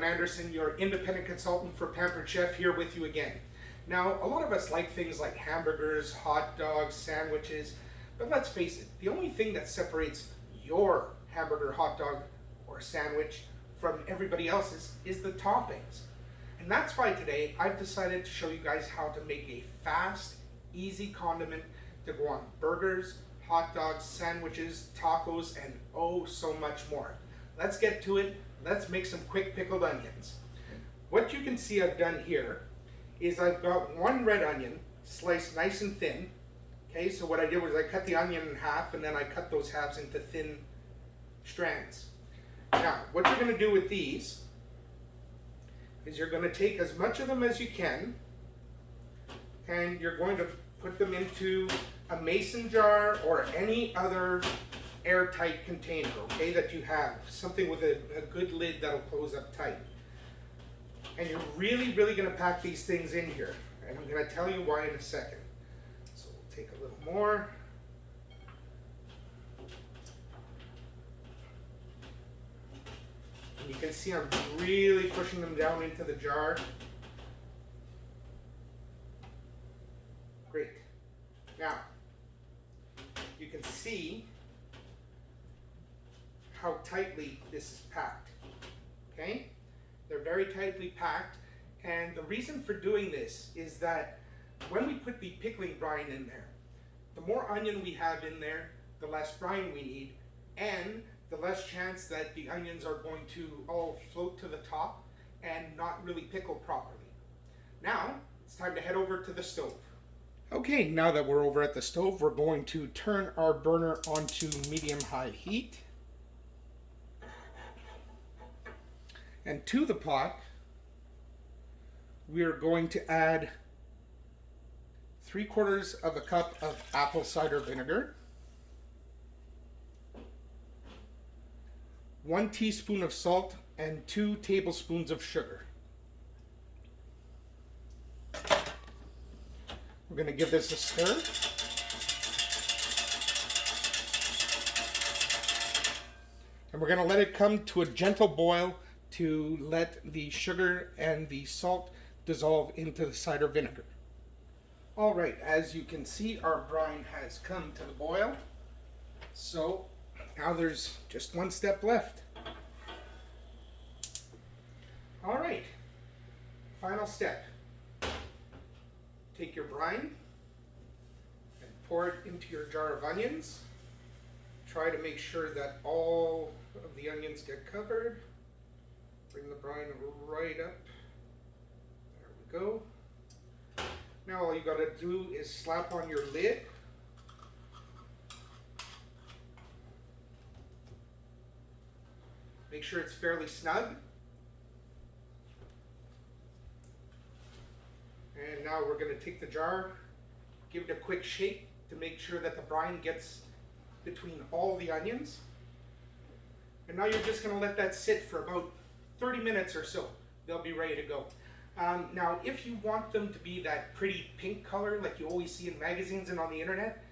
Anderson, your independent consultant for Pampered Chef, here with you again. Now, a lot of us like things like hamburgers, hot dogs, sandwiches, but let's face it, the only thing that separates your hamburger, hot dog, or sandwich from everybody else's is the toppings. And that's why today I've decided to show you guys how to make a fast, easy condiment to go on burgers, hot dogs, sandwiches, tacos, and oh so much more. Let's get to it. Let's make some quick pickled onions. What you can see I've done here is I've got one red onion sliced nice and thin. Okay, so what I did was I cut the onion in half and then I cut those halves into thin strands. Now, what you're going to do with these is you're going to take as much of them as you can and you're going to put them into a mason jar or any other airtight container, okay, that you have. Something with a good lid that'll close up tight. And you're really going to pack these things in here. And I'm going to tell you why in a second. So we'll take a little more. And you can see I'm really pushing them down into the jar. Great. Now, you can see how tightly this is packed. Okay? They're very tightly packed, and the reason for doing this is that when we put the pickling brine in there, the more onion we have in there, the less brine we need, and the less chance that the onions are going to all float to the top and not really pickle properly. Now, it's time to head over to the stove. Okay, now that we're over at the stove, we're going to turn our burner onto medium-high heat. And to the pot, we are going to add 3/4 of a cup of apple cider vinegar, 1 teaspoon of salt, and 2 tablespoons of sugar. We're going to give this a stir. And we're going to let it come to a gentle boil to let the sugar and the salt dissolve into the cider vinegar. All right, as you can see, our brine has come to the boil. So now there's just one step left. All right, final step. Take your brine and pour it into your jar of onions. Try to make sure that all of the onions get covered. Bring the brine right up. There we go. Now all you got to do is slap on your lid. Make sure it's fairly snug. And now we're going to take the jar, give it a quick shake to make sure that the brine gets between all the onions. And now you're just going to let that sit for about 30 minutes or so. They'll be ready to go. Now, if you want them to be that pretty pink color like you always see in magazines and on the internet,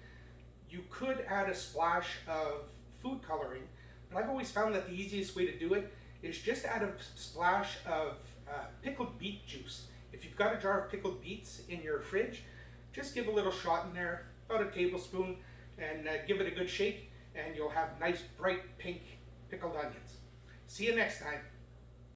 you could add a splash of food coloring. But I've always found that the easiest way to do it is just add a splash of pickled beet juice. If you've got a jar of pickled beets in your fridge, just give a little shot in there, about a tablespoon, and give it a good shake, and you'll have nice bright pink pickled onions. See you next time.